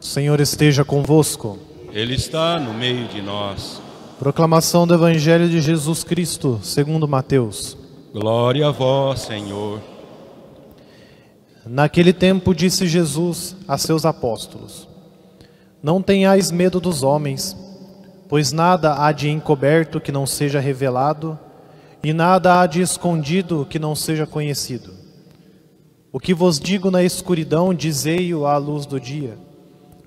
O Senhor esteja convosco. Ele está no meio de nós. Proclamação do Evangelho de Jesus Cristo, segundo Mateus. Glória a vós, Senhor. Naquele tempo disse Jesus a seus apóstolos: Não tenhais medo dos homens, pois nada há de encoberto que não seja revelado, e nada há de escondido que não seja conhecido. O que vos digo na escuridão, dizei-o à luz do dia.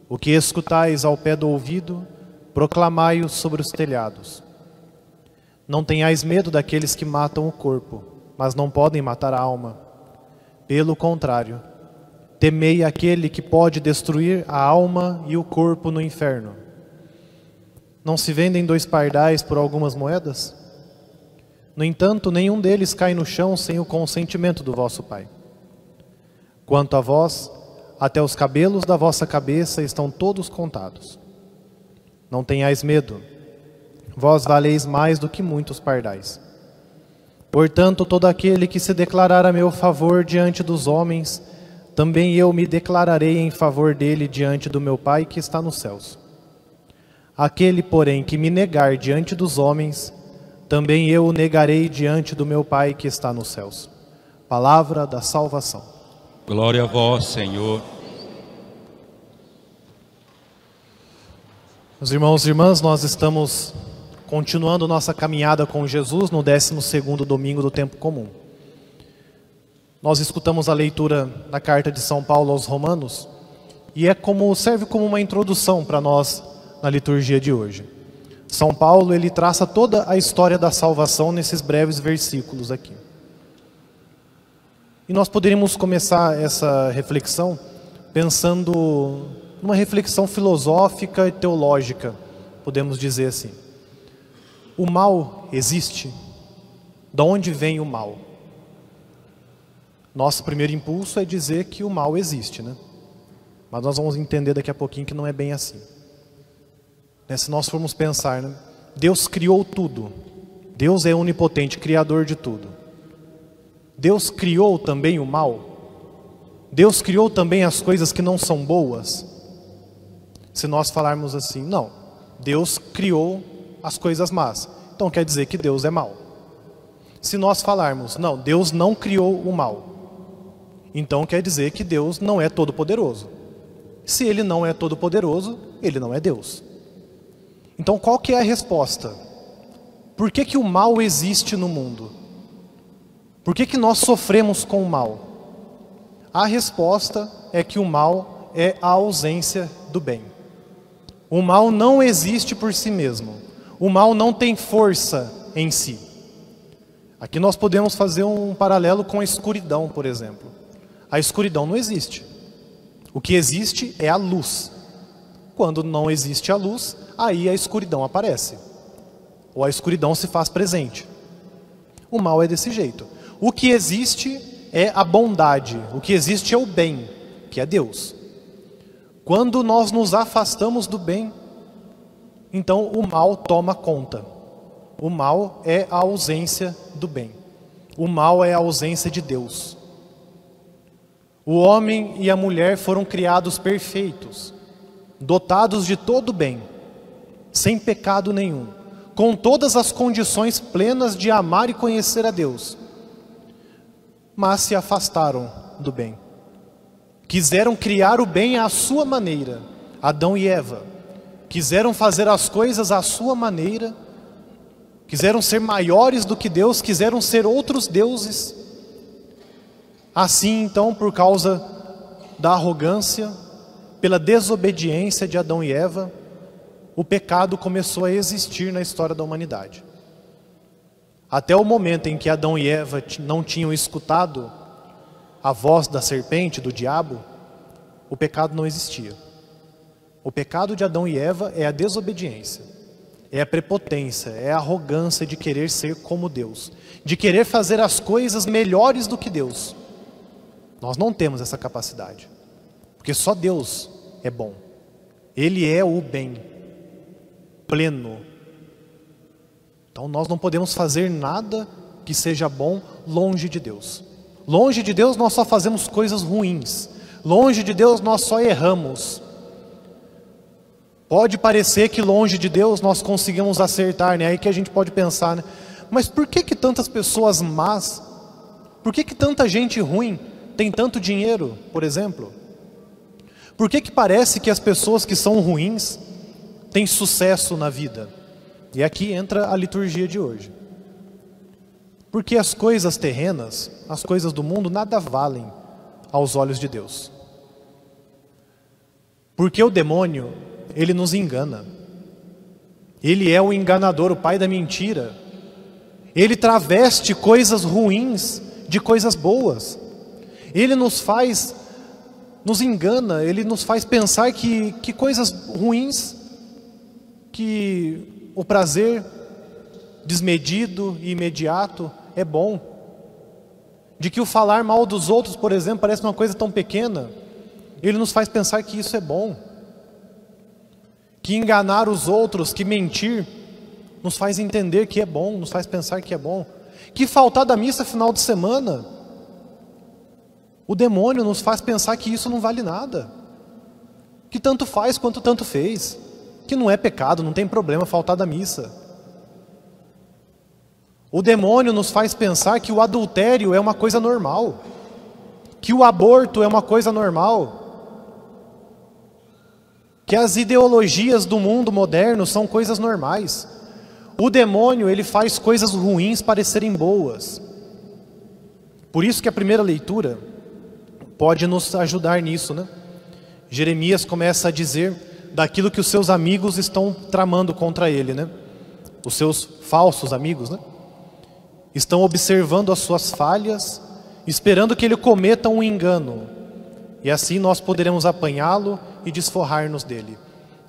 O que escutais ao pé do ouvido, proclamai-o sobre os telhados. Não tenhais medo daqueles que matam o corpo, mas não podem matar a alma. Pelo contrário, temei aquele que pode destruir a alma e o corpo no inferno. Não se vendem 2 pardais por algumas moedas? No entanto, nenhum deles cai no chão sem o consentimento do vosso Pai. Quanto a vós, até os cabelos da vossa cabeça estão todos contados. Não tenhais medo, vós valeis mais do que muitos pardais. Portanto, todo aquele que se declarar a meu favor diante dos homens, também eu me declararei em favor dele diante do meu Pai que está nos céus. Aquele, porém, que me negar diante dos homens, também eu o negarei diante do meu Pai que está nos céus. Palavra da salvação. Glória a vós, Senhor. Meus irmãos e irmãs, nós estamos continuando nossa caminhada com Jesus no 12º domingo do tempo comum. Nós escutamos a leitura da carta de São Paulo aos Romanos e serve como uma introdução para nós na liturgia de hoje. São Paulo, ele traça toda a história da salvação nesses breves versículos aqui. E nós poderíamos começar essa reflexão pensando numa reflexão filosófica e teológica, podemos dizer assim. O mal existe? De onde vem o mal? Nosso primeiro impulso é dizer que o mal existe, né? Mas nós vamos entender daqui a pouquinho que não é bem assim. Se nós formos pensar, né? Deus criou tudo. Deus é onipotente, criador de tudo. Deus criou também o mal? Deus criou também as coisas que não são boas? Se nós falarmos assim, não, Deus criou as coisas más, então quer dizer que Deus é mau. Se nós falarmos, não, Deus não criou o mal, então quer dizer que Deus não é todo-poderoso. Se Ele não é todo-poderoso, Ele não é Deus. Então qual que é a resposta? Por que o mal existe no mundo? Por que nós sofremos com o mal? A resposta é que o mal é a ausência do bem. O mal não existe por si mesmo. O mal não tem força em si. Aqui nós podemos fazer um paralelo com a escuridão, por exemplo. A escuridão não existe. O que existe é a luz. Quando não existe a luz, aí a escuridão aparece. Ou a escuridão se faz presente. O mal é desse jeito. O que existe é a bondade. O que existe é o bem, que é Deus. Quando nós nos afastamos do bem, então o mal toma conta. O mal é a ausência do bem. O mal é a ausência de Deus. O homem e a mulher foram criados perfeitos, dotados de todo bem, sem pecado nenhum, com todas as condições plenas de amar e conhecer a Deus. Mas se afastaram do bem. Quiseram criar o bem à sua maneira, Adão e Eva. Quiseram fazer as coisas à sua maneira, quiseram ser maiores do que Deus, quiseram ser outros deuses. Assim, então, por causa da arrogância, pela desobediência de Adão e Eva, o pecado começou a existir na história da humanidade. Até o momento em que Adão e Eva não tinham escutado a voz da serpente, do diabo, o pecado não existia. O pecado de Adão e Eva é a desobediência, é a prepotência, é a arrogância de querer ser como Deus, de querer fazer as coisas melhores do que Deus. Nós não temos essa capacidade, porque só Deus é bom. Ele é o bem pleno. Então nós não podemos fazer nada que seja bom longe de Deus. Longe de Deus nós só fazemos coisas ruins. Longe de Deus nós só erramos. Pode parecer que longe de Deus nós conseguimos acertar, né? Aí que a gente pode pensar, né? Mas por que tantas pessoas más, por que tanta gente ruim tem tanto dinheiro, por exemplo? Por que parece que as pessoas que são ruins têm sucesso na vida? E aqui entra a liturgia de hoje. Porque as coisas terrenas, as coisas do mundo, nada valem aos olhos de Deus. Porque o demônio, ele nos engana. Ele é o enganador, o pai da mentira. Ele traveste coisas ruins de coisas boas. Ele nos engana, ele nos faz pensar que coisas ruins, que o prazer desmedido e imediato é bom. De que o falar mal dos outros, por exemplo, parece uma coisa tão pequena. Ele nos faz pensar que isso é bom. Que enganar os outros, que mentir, nos faz entender que é bom, nos faz pensar que é bom. Que faltar da missa final de semana, o demônio nos faz pensar que isso não vale nada. Que tanto faz quanto tanto fez. Que não é pecado, não tem problema faltar da missa. O demônio nos faz pensar que o adultério é uma coisa normal. Que o aborto é uma coisa normal. Que as ideologias do mundo moderno são coisas normais. O demônio, ele faz coisas ruins parecerem boas. Por isso que a primeira leitura pode nos ajudar nisso, né? Jeremias começa a dizer daquilo que os seus amigos estão tramando contra ele, né? Os seus falsos amigos, né? Estão observando as suas falhas, esperando que ele cometa um engano. E assim nós poderemos apanhá-lo e desforrar-nos dele.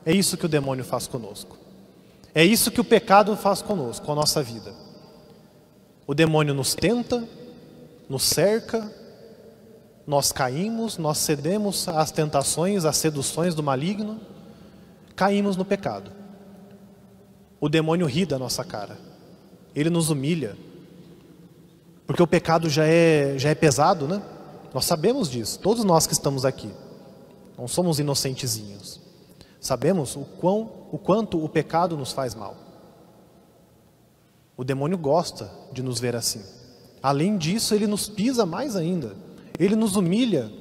É isso que o demônio faz conosco. É isso que o pecado faz conosco, com a nossa vida. O demônio nos tenta, nos cerca, nós caímos, nós cedemos às tentações, às seduções do maligno, caímos no pecado. O demônio ri da nossa cara, ele nos humilha, porque o pecado já é pesado, né? Nós sabemos disso, todos nós que estamos aqui, não somos inocentezinhos. Sabemos o quanto o pecado nos faz mal. O demônio gosta de nos ver assim. Além disso, ele nos pisa mais ainda. Ele nos humilha,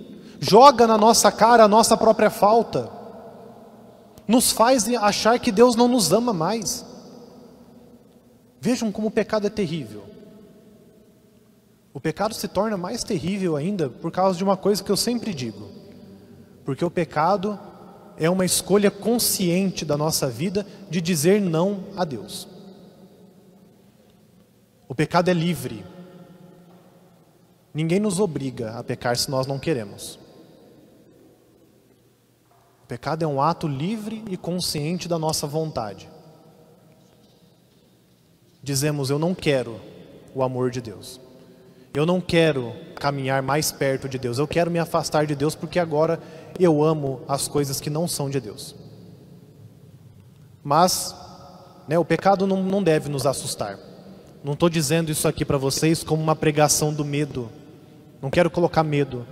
joga na nossa cara a nossa própria falta. Nos faz achar que Deus não nos ama mais. Vejam como o pecado é terrível. O pecado se torna mais terrível ainda por causa de uma coisa que eu sempre digo. Porque o pecado é uma escolha consciente da nossa vida de dizer não a Deus. O pecado é livre. Ninguém nos obriga a pecar se nós não queremos. O pecado é um ato livre e consciente da nossa vontade. Dizemos, eu não quero o amor de Deus. Eu não quero caminhar mais perto de Deus. Eu quero me afastar de Deus porque agora eu amo as coisas que não são de Deus. Mas, o pecado não deve nos assustar. Não estou dizendo isso aqui para vocês como uma pregação do medo. Não quero colocar medo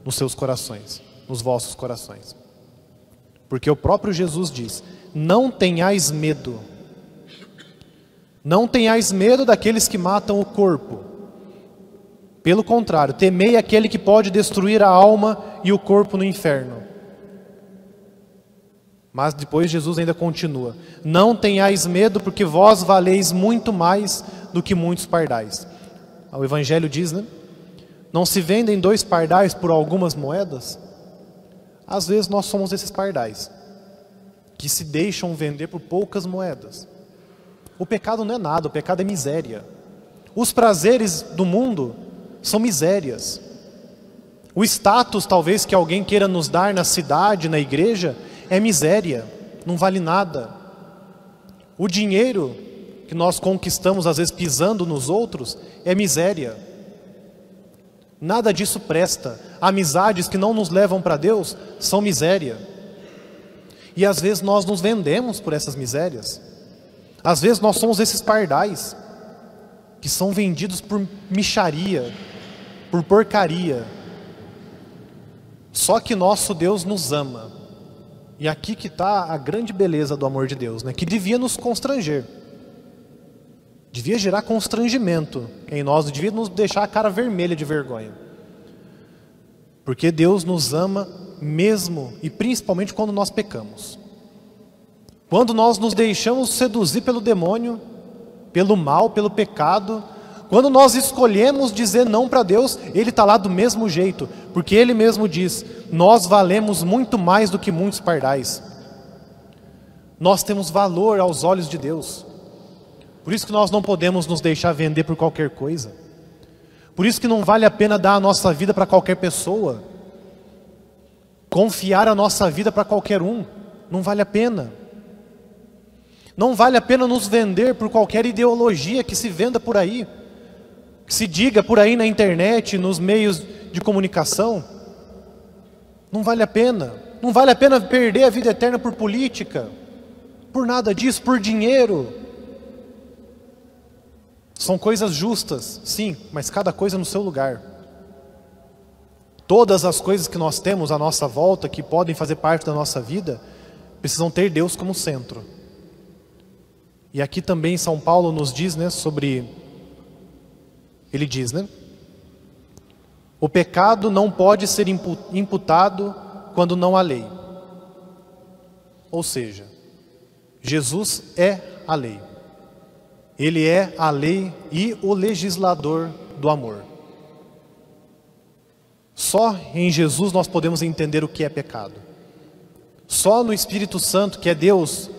nos seus corações, nos vossos corações. Porque o próprio Jesus diz, não tenhais medo. Não tenhais medo daqueles que matam o corpo. Pelo contrário, temei aquele que pode destruir a alma e o corpo no inferno. Mas depois Jesus ainda continua, não tenhais medo porque vós valeis muito mais do que muitos pardais. O Evangelho diz, não se vendem 2 pardais por algumas moedas? Às vezes nós somos esses pardais, que se deixam vender por poucas moedas. O pecado não é nada, o pecado é miséria. Os prazeres do mundo são misérias. O status talvez que alguém queira nos dar na cidade, na igreja, é miséria, não vale nada. O dinheiro que nós conquistamos às vezes pisando nos outros é miséria. Nada disso presta. Amizades que não nos levam para Deus são miséria. E às vezes nós nos vendemos por essas misérias. Às vezes nós somos esses pardais que são vendidos por mixaria, por porcaria. Só que nosso Deus nos ama. E aqui que está a grande beleza do amor de Deus, né? Que devia nos constranger. Devia gerar constrangimento em nós, devia nos deixar a cara vermelha de vergonha. Porque Deus nos ama mesmo e principalmente quando nós pecamos. Quando nós nos deixamos seduzir pelo demônio, pelo mal, pelo pecado, quando nós escolhemos dizer não para Deus, Ele está lá do mesmo jeito, porque Ele mesmo diz: nós valemos muito mais do que muitos pardais. Nós temos valor aos olhos de Deus. Por isso que nós não podemos nos deixar vender por qualquer coisa. Por isso que não vale a pena dar a nossa vida para qualquer pessoa. Confiar a nossa vida para qualquer um. Não vale a pena. Não vale a pena nos vender por qualquer ideologia que se venda por aí. Que se diga por aí na internet, nos meios de comunicação. Não vale a pena. Não vale a pena perder a vida eterna por política. Por nada disso, por dinheiro. São coisas justas, sim, mas cada coisa no seu lugar. Todas as coisas que nós temos à nossa volta, que podem fazer parte da nossa vida, precisam ter Deus como centro. E aqui também São Paulo nos diz, né, ele diz, né? O pecado não pode ser imputado quando não há lei. Ou seja, Jesus é a lei. Ele é a lei e o legislador do amor. Só em Jesus nós podemos entender o que é pecado. Só no Espírito Santo, que é Deus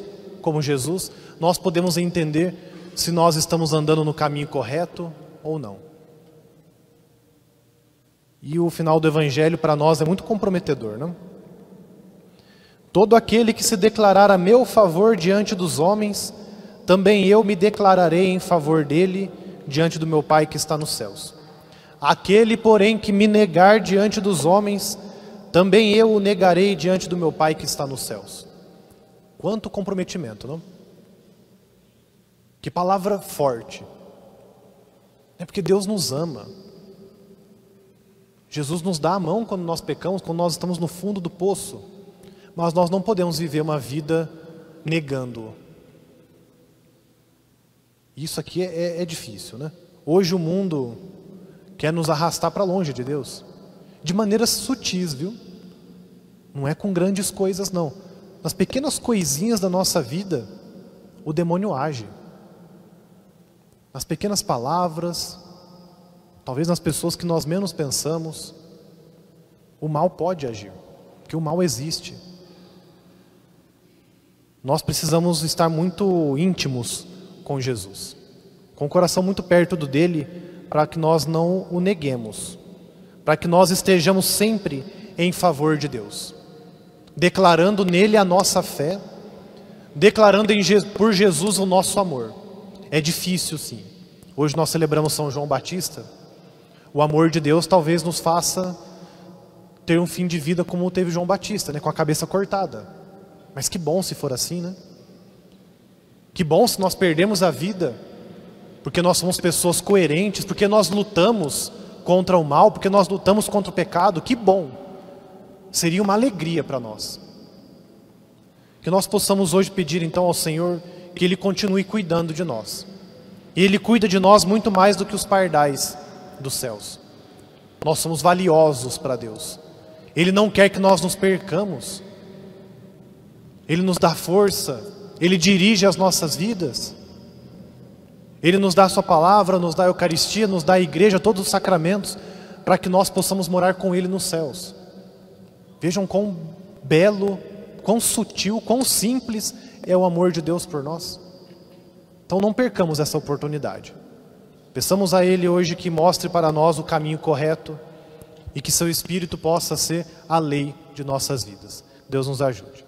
como Jesus, nós podemos entender se nós estamos andando no caminho correto ou não. E o final do Evangelho para nós é muito comprometedor, não? Todo aquele que se declarar a meu favor diante dos homens, também eu me declararei em favor dele diante do meu Pai que está nos céus. Aquele, porém, que me negar diante dos homens, também eu o negarei diante do meu Pai que está nos céus. Quanto comprometimento, não? Que palavra forte. É porque Deus nos ama. Jesus nos dá a mão quando nós pecamos, quando nós estamos no fundo do poço. Mas nós não podemos viver uma vida negando-o. Isso aqui é difícil, né? Hoje o mundo quer nos arrastar para longe de Deus. De maneiras sutis, viu? Não é com grandes coisas, não. Nas pequenas coisinhas da nossa vida, o demônio age. Nas pequenas palavras, talvez nas pessoas que nós menos pensamos, o mal pode agir, porque o mal existe. Nós precisamos estar muito íntimos com Jesus, com o coração muito perto dele, para que nós não o neguemos, para que nós estejamos sempre em favor de Deus, declarando nele a nossa fé, declarando por Jesus o nosso amor. É difícil, sim. Hoje nós celebramos São João Batista. O amor de Deus talvez nos faça ter um fim de vida como teve João Batista, né, com a cabeça cortada. Mas que bom se for assim, né? Que bom se nós perdemos a vida, porque nós somos pessoas coerentes, porque nós lutamos contra o mal, porque nós lutamos contra o pecado. Que bom! Seria uma alegria para nós. Que nós possamos hoje pedir então ao Senhor que Ele continue cuidando de nós. E Ele cuida de nós muito mais do que os pardais dos céus. Nós somos valiosos para Deus. Ele não quer que nós nos percamos. Ele nos dá força. Ele dirige as nossas vidas. Ele nos dá a sua palavra, nos dá a Eucaristia, nos dá a igreja, todos os sacramentos, para que nós possamos morar com Ele nos céus. Vejam quão belo, quão sutil, quão simples é o amor de Deus por nós. Então não percamos essa oportunidade. Peçamos a Ele hoje que mostre para nós o caminho correto e que seu Espírito possa ser a lei de nossas vidas. Deus nos ajude.